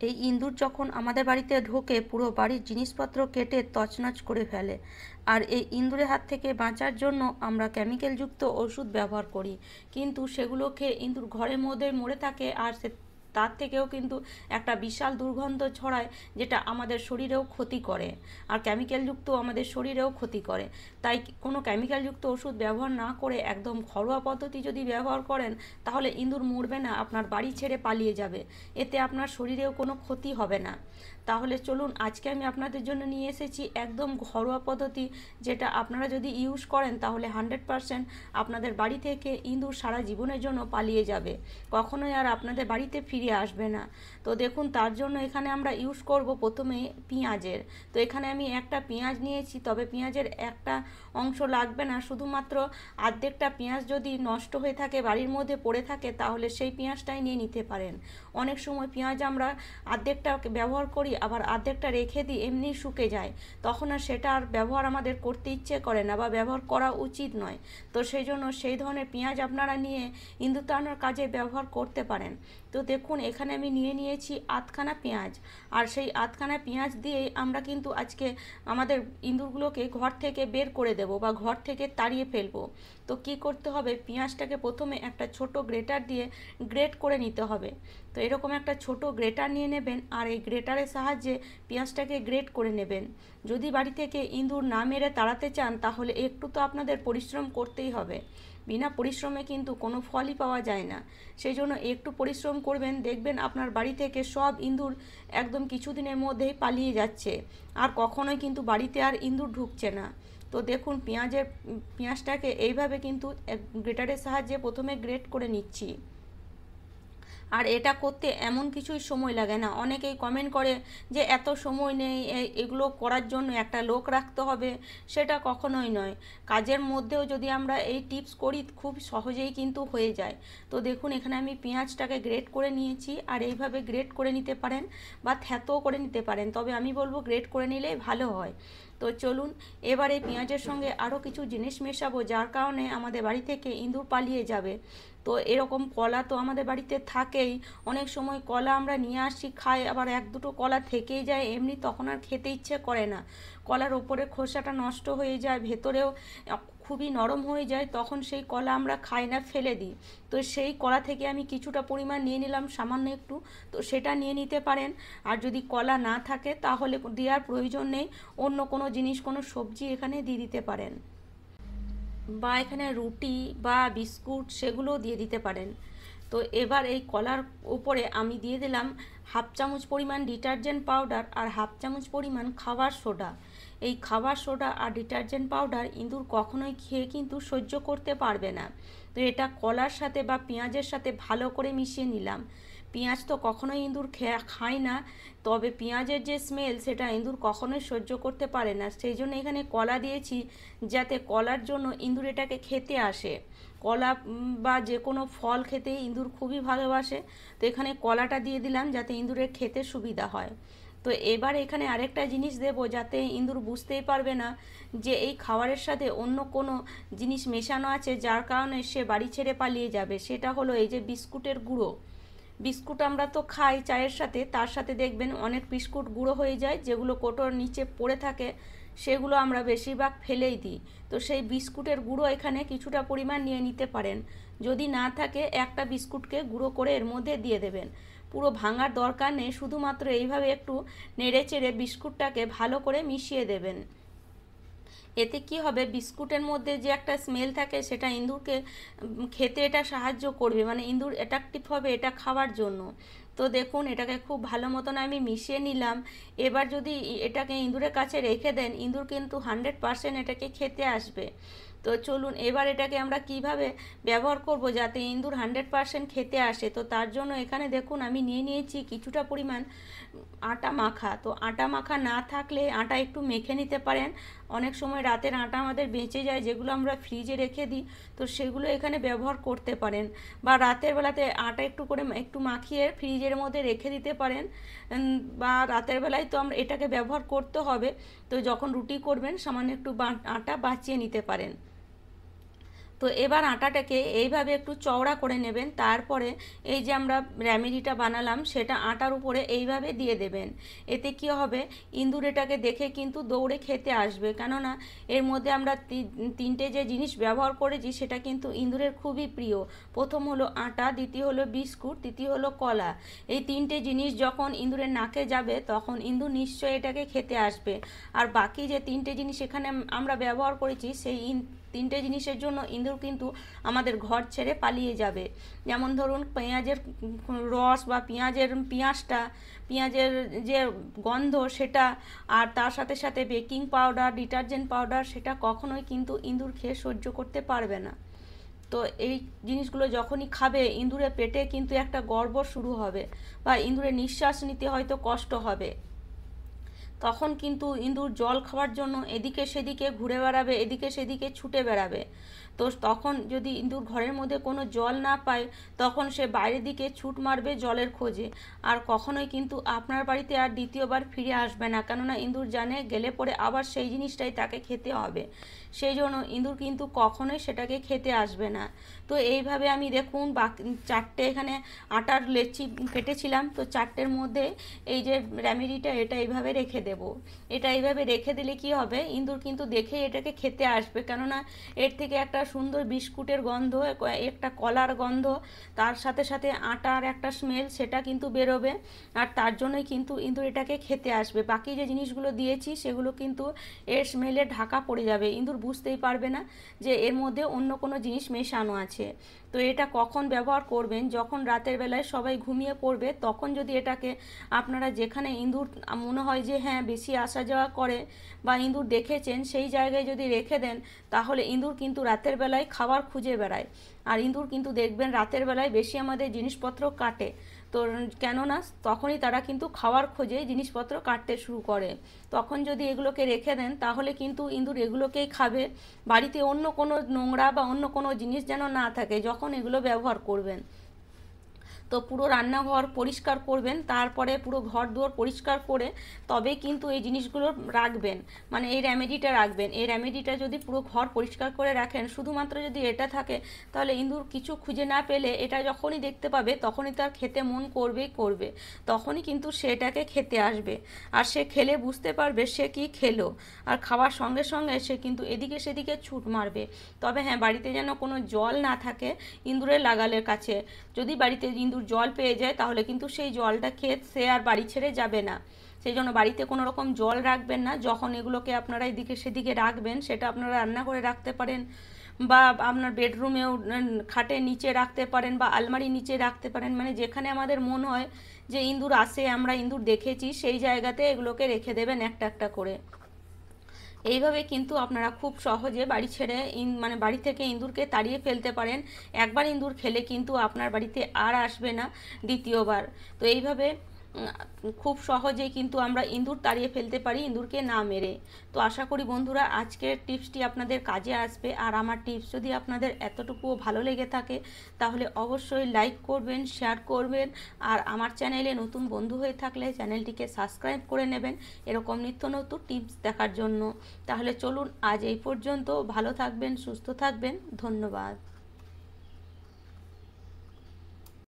এই ইঁদুর যখন আমাদের বাড়িতে ঢোকে পুরো বাড়ির জিনিসপত্র কেটে তছনছ করে ফেলে। আর এই ইঁদুরের হাত থেকে বাঁচার জন্য আমরা কেমিক্যালযুক্ত ওষুধ ব্যবহার করি, কিন্তু সেগুলো খেয়ে ইঁদুর ঘরের মধ্যে মরে থাকে, আর তার থেকেও কিন্তু একটা বিশাল দুর্গন্ধ ছড়ায়, যেটা আমাদের শরীরেও ক্ষতি করে, আর কেমিক্যালযুক্ত আমাদের শরীরেও ক্ষতি করে। তাই কোনো কেমিক্যালযুক্ত ওষুধ ব্যবহার না করে একদম ঘরোয়া পদ্ধতি যদি ব্যবহার করেন, তাহলে ইঁদুর মরবে না, আপনার বাড়ি ছেড়ে পালিয়ে যাবে। এতে আপনার শরীরেও কোনো ক্ষতি হবে না। তাহলে চলুন, আজকে আমি আপনাদের জন্য নিয়ে এসেছি একদম ঘরোয়া পদ্ধতি, যেটা আপনারা যদি ইউজ করেন তাহলে 100% আপনাদের বাড়ি থেকে ইঁদুর সারা জীবনের জন্য পালিয়ে যাবে, কখনোই আর আপনাদের বাড়িতে ফিরে আসবে না। তো দেখুন, তার জন্য এখানে আমরা ইউজ করব প্রথমে পেঁয়াজের। তো এখানে আমি একটা পেঁয়াজ নিয়েছি, তবে পেঁয়াজের একটা অংশ লাগবে না, শুধুমাত্র অর্ধেকটা পেঁয়াজ যদি নষ্ট হয়ে থাকে, বাড়ির মধ্যে পড়ে থাকে, তাহলে সেই পেঁয়াজটাই নিয়ে নিতে পারেন। অনেক সময় পেঁয়াজ আমরা অর্ধেকটা ব্যবহার করি, আবার অর্ধেকটা রেখে দিই, এমনি শুকে যায়, তখন আর সেটা আর ব্যবহার আমাদের করতে ইচ্ছে করে না বা ব্যবহার করা উচিত নয়। তো সেই জন্য সেই ধরনের পেঁয়াজ আপনারা নিয়ে ইঁদুর তাড়ানোর কাজে ব্যবহার করতে পারেন। তো দেখুন, এখানে আমি নিয়ে নিয়েছি আধখানা পেঁয়াজ, আর সেই আধখানা পেঁয়াজ দিয়েই আমরা কিন্তু আজকে আমাদের ইঁদুরগুলোকে ঘর থেকে বের করে দেব বা ঘর থেকে তাড়িয়ে ফেলবো। তো কি করতে হবে, পেঁয়াজটাকে প্রথমে একটা ছোট গ্রেটার দিয়ে গ্রেট করে নিতে হবে। তো এরকম একটা ছোট গ্রেটার নিয়ে নেবেন, আর এই গ্রেটারের সাহায্যে পেঁয়াজটাকে গ্রেট করে নেবেন। যদি বাড়ি থেকে ইঁদুর না মেরে তাড়াতে চান, তাহলে একটু তো আপনাদের পরিশ্রম করতেই হবে। বিনা পরিশ্রমে কিন্তু কোনো ফলই পাওয়া যায় না। সেই জন্য একটু পরিশ্রম করবেন, দেখবেন আপনার বাড়ি থেকে সব ইঁদুর একদম কিছুদিনের মধ্যেই পালিয়ে যাচ্ছে, আর কখনোই কিন্তু বাড়িতে আর ইঁদুর ঢুকছে না। তো দেখুন, পেঁয়াজটাকে এইভাবে কিন্তু গ্রেটারের সাহায্যে প্রথমে গ্রেট করে নিচ্ছি। আর এটা করতে এমন কিছুই সময় লাগে না। অনেকেই কমেন্ট করে যে এত সময় নেই, এগুলো করার জন্য একটা লোক রাখতে হবে। সেটা কখনোই নয়। কাজের মধ্যেও যদি আমরা এই টিপস করি, খুব সহজেই কিন্তু হয়ে যায়। তো দেখুন, এখানে আমি পেঁয়াজটাকে গ্রেট করে নিয়েছি, আর এইভাবে গ্রেট করে নিতে পারেন বা থ্যাতও করে নিতে পারেন, তবে আমি বলবো গ্রেট করে নিলেই ভালো হয়। তো চলুন, এবার এই পেঁয়াজের সঙ্গে আরও কিছু জিনিস মেশাবো, যার কারণে আমাদের বাড়ি থেকে ইঁদুর পালিয়ে যাবে। তো এরকম কলা তো আমাদের বাড়িতে থাকেই। অনেক সময় কলা আমরা নিয়ে আসি, খাই, আবার এক দুটো কলা থেকেই যায় এমনি, তখন আর খেতে ইচ্ছে করে না। কলার ওপরে খোসাটা নষ্ট হয়ে যায়, ভেতরেও খুবই নরম হয়ে যায়, তখন সেই কলা আমরা খাই না, ফেলে দিই। তো সেই কলা থেকে আমি কিছুটা পরিমাণ নিয়ে নিলাম, সামান্য একটু। তো সেটা নিয়ে নিতে পারেন। আর যদি কলা না থাকে, তাহলে দেওয়ার প্রয়োজন নেই, অন্য কোনো জিনিস, কোনো সবজি এখানে দিয়ে দিতে পারেন, বা এখানে রুটি বা বিস্কুট সেগুলোও দিয়ে দিতে পারেন। তো এবার এই কলার উপরে আমি দিয়ে দিলাম হাফ চামচ পরিমাণ ডিটারজেন্ট পাউডার আর হাফ চামচ পরিমাণ খাবার সোডা। এই খাবার সোডা আর ডিটারজেন্ট পাউডার ইঁদুর কখনোই খেয়ে কিন্তু সহ্য করতে পারবে না। তো এটা কলার সাথে বা পেঁয়াজের সাথে ভালো করে মিশিয়ে নিলাম। পেঁয়াজ তো কখনোই ইঁদুর খায় না, তবে পেঁয়াজের যে স্মেল, সেটা ইঁদুর কখনোই সহ্য করতে পারে না। সেই জন্য এখানে কলা দিয়েছি, যাতে কলার জন্য ইঁদুর এটাকে খেতে আসে। কলা বা যে কোনো ফল খেতে ইঁদুর খুবই ভালোবাসে। তো এখানে কলাটা দিয়ে দিলাম, যাতে ইঁদুরের খেতে সুবিধা হয়। তো এবার এখানে আরেকটা জিনিস দেব, যাতে ইঁদুর বুঝতেই পারবে না যে এই খাবারের সাথে অন্য কোনো জিনিস মেশানো আছে, যার কারণে সে বাড়ি ছেড়ে পালিয়ে যাবে। সেটা হলো এই যে বিস্কুটের গুঁড়ো। বিস্কুট আমরা তো খাই চায়ের সাথে, তার সাথে দেখবেন অনেক বিস্কুট গুঁড়ো হয়ে যায়, যেগুলো কোটোর নিচে পড়ে থাকে, সেগুলো আমরা বেশিরভাগ ফেলেই দিই। তো সেই বিস্কুটের গুঁড়ো এখানে কিছুটা পরিমাণ নিয়ে নিতে পারেন। যদি না থাকে, একটা বিস্কুটকে গুঁড়ো করে এর মধ্যে দিয়ে দেবেন। পুরো ভাঙার দরকার নেই, শুধুমাত্র এইভাবে একটু নেড়ে চেড়ে বিস্কুটটাকে ভালো করে মিশিয়ে দেবেন। এতে কি হবে, বিস্কুটের মধ্যে যে একটা স্মেল থাকে, সেটা ইঁদুরকে খেতে এটা সাহায্য করবে, মানে ইঁদুর অ্যাট্রাকটিভ হবে এটা খাওয়ার জন্য। তো দেখুন, এটাকে খুব ভালো মতন আমি মিশিয়ে নিলাম। এবার যদি এটাকে ইঁদুরের কাছে রেখে দেন, ইঁদুর কিন্তু 100% এটাকে খেতে আসবে। তো চলুন, এবার এটাকে আমরা কিভাবে ব্যবহার করব যাতে ইঁদুর 100% খেতে আসে। তো তার জন্য এখানে দেখুন, আমি নিয়ে নিয়েছি কিছুটা পরিমাণ আটা মাখা। তো আটা মাখা না থাকলে আটা একটু মেখে নিতে পারেন। অনেক সময় রাতের আটা আমাদের বেঁচে যায়, যেগুলো আমরা ফ্রিজে রেখে দিই, তো সেগুলো এখানে ব্যবহার করতে পারেন। বা রাতের বেলাতে আটা একটু করে একটু মাখিয়ে ফ্রিজের মধ্যে রেখে দিতে পারেন। বা রাতের বেলায় তো আমরা এটাকে ব্যবহার করতে হবে, তো যখন রুটি করবেন সামান্য একটু আটা বাঁচিয়ে নিতে পারেন। তো এবার আটাটাকে এইভাবে একটু চওড়া করে নেবেন। তারপরে এই যে আমরা রেমেডিটা বানালাম সেটা আটার উপরে এইভাবে দিয়ে দেবেন। এতে কি হবে, ইঁদুর এটাকে দেখে কিন্তু দৌড়ে খেতে আসবে, কেননা এর মধ্যে আমরা তিনটে যে জিনিস ব্যবহার করেছি সেটা কিন্তু ইঁদুরের খুবই প্রিয়। প্রথম হলো আটা, দ্বিতীয় হলো বিস্কুট, তৃতীয় হলো কলা। এই তিনটে জিনিস যখন ইঁদুরের নাকে যাবে তখন ইঁদুর নিশ্চয়ই এটাকে খেতে আসবে। আর বাকি যে তিনটে জিনিস এখানে আমরা ব্যবহার করেছি সেই তিনটে জিনিসের জন্য ইঁদুর কিন্তু আমাদের ঘর ছেড়ে পালিয়ে যাবে। যেমন ধরুন পেঁয়াজের রস বা পেঁয়াজের যে গন্ধ সেটা, আর তার সাথে সাথে বেকিং পাউডার, ডিটারজেন্ট পাউডার, সেটা কখনোই কিন্তু ইঁদুর খেয়ে সহ্য করতে পারবে না। তো এই জিনিসগুলো যখনই খাবে ইঁদুরের পেটে কিন্তু একটা গড়বড় শুরু হবে বা ইঁদুরের নিঃশ্বাস নিতে হয়তো কষ্ট হবে। তখন কিন্তু ইঁদুর জল খাওয়ার জন্য এদিকে সেদিকে ঘুরে বেড়াবে, এদিকে সেদিকে ছুটে বেড়াবে। তো তখন যদি ইঁদুর ঘরের মধ্যে কোনো জল না পায় তখন সে বাইরের দিকে ছুট মারবে জলের খোঁজে, আর কখনোই কিন্তু আপনার বাড়িতে আর দ্বিতীয়বার ফিরে আসবে না, কেননা ইঁদুর জানে গেলে পরে আবার সেই জিনিসটাই তাকে খেতে হবে। সেই জন্য ইঁদুর কিন্তু কখনোই সেটাকে খেতে আসবে না। তো এইভাবে আমি দেখুন চারটে এখানে আটার লেচি কেটেছিলাম, তো চারটের মধ্যে এই যে রেমেডিটা এটা এইভাবে রেখে দেব। এটা এইভাবে রেখে দিলে কি হবে, ইঁদুর কিন্তু দেখেই এটাকে খেতে আসবে, কেননা এর থেকে একটা সুন্দর বিস্কুটের গন্ধ, একটা কলার গন্ধ, তার সাথে সাথে আটার একটা স্মেল সেটা কিন্তু বেরোবে, আর তার জন্যই কিন্তু ইঁদুর এটাকে খেতে আসবে। বাকি যে জিনিসগুলো দিয়েছি সেগুলো কিন্তু এর স্মেলে ঢাকা পড়ে যাবে, ইঁদুর বুঝতেই পারবে না যে এর মধ্যে অন্য কোনো জিনিস মেশানো আছে। তো এটা কখন ব্যবহার করবেন, যখন রাতের বেলায় সবাই ঘুমিয়ে পড়বে তখন যদি এটাকে আপনারা যেখানে ইঁদুর মনে হয় যে হ্যাঁ বেশি আসা যাওয়া করে বা ইঁদুর দেখেছেন সেই জায়গায় যদি রেখে দেন, তাহলে ইঁদুর কিন্তু রাতের বেলায় খাবার খুঁজে বেড়ায়। আর ইঁদুর কিন্তু দেখবেন রাতের বেলায় বেশি আমাদের জিনিসপত্র কাটে। তো কেননা তখনই তারা কিন্তু খাওয়ার খোঁজে জিনিসপত্র কাটতে শুরু করে। তখন যদি এগুলোকে রেখে দেন তাহলে কিন্তু ইঁদুর এগুলোকেই খাবে। বাড়িতে অন্য কোনো নোংরা বা অন্য কোনো জিনিস যেন না থাকে যখন এগুলো ব্যবহার করবেন। তো পুরো রান্নাঘর পরিষ্কার করবেন, তারপরে পুরো ঘর দুয়ার পরিষ্কার করে তবেই কিন্তু এই জিনিসগুলো রাখবেন, মানে এই রেমেডিটা রাখবেন। এই রেমেডিটা যদি পুরো ঘর পরিষ্কার করে রাখেন, শুধুমাত্র যদি এটা থাকে তাহলে ইঁদুর কিছু খুঁজে না পেলে এটা যখনই দেখতে পাবে তখনই তার খেতে মন করবেই করবে, তখনই কিন্তু সেটাকে খেতে আসবে। আর সে খেলে বুঝতে পারবে সে কি খেলো, আর খাওয়ার সঙ্গে সঙ্গে সে কিন্তু এদিকে সেদিকে ছুট মারবে। তবে হ্যাঁ, বাড়িতে যেন কোনো জল না থাকে ইঁদুরের লাগালের কাছে। যদি বাড়িতে ইঁদুর জল পেয়ে যায় তাহলে কিন্তু সেই জলটা খেয়ে সে আর বাড়ি ছেড়ে যাবে না। সেই জন্য বাড়িতে কোনো রকম জল রাখবেন না। যখন এগুলোকে আপনারা এদিকে সেদিকে রাখবেন সেটা আপনারা রান্না করে রাখতে পারেন, বা আপনার বেডরুমেও খাটের নিচে রাখতে পারেন, বা আলমারির নিচে রাখতে পারেন, মানে যেখানে আমাদের মন হয় যে ইঁদুর আসে, আমরা ইঁদুর দেখেছি, সেই জায়গাতে এগুলোকে রেখে দেবেন একটা একটা করে। এইভাবে কিন্তু আপনারা খুব সহজে বাড়ি ছেড়ে মানে বাড়ি থেকে ইঁদুরকে তাড়িয়ে ফেলতে পারেন। একবার ইঁদুর খেলে কিন্তু আপনার বাড়িতে আর আসবে না দ্বিতীয়বার। তো এইভাবে খুব সহজেই কিন্তু আমরা ইঁদুর তাড়িয়ে ফেলতে পারি ইঁদুরকে না মেরে। তো আশা করি বন্ধুরা আজকের টিপসটি আপনাদের কাজে আসবে। আর আমার টিপস যদি আপনাদের এতটুকুও ভালো লেগে থাকে তাহলে অবশ্যই লাইক করবেন, শেয়ার করবেন, আর আমার চ্যানেলে নতুন বন্ধু হয়ে থাকলে চ্যানেলটিকে সাবস্ক্রাইব করে নেবেন এরকম নিত্য নতুন টিপস দেখার জন্য। তাহলে চলুন আজ এই পর্যন্ত, ভালো থাকবেন, সুস্থ থাকবেন, ধন্যবাদ।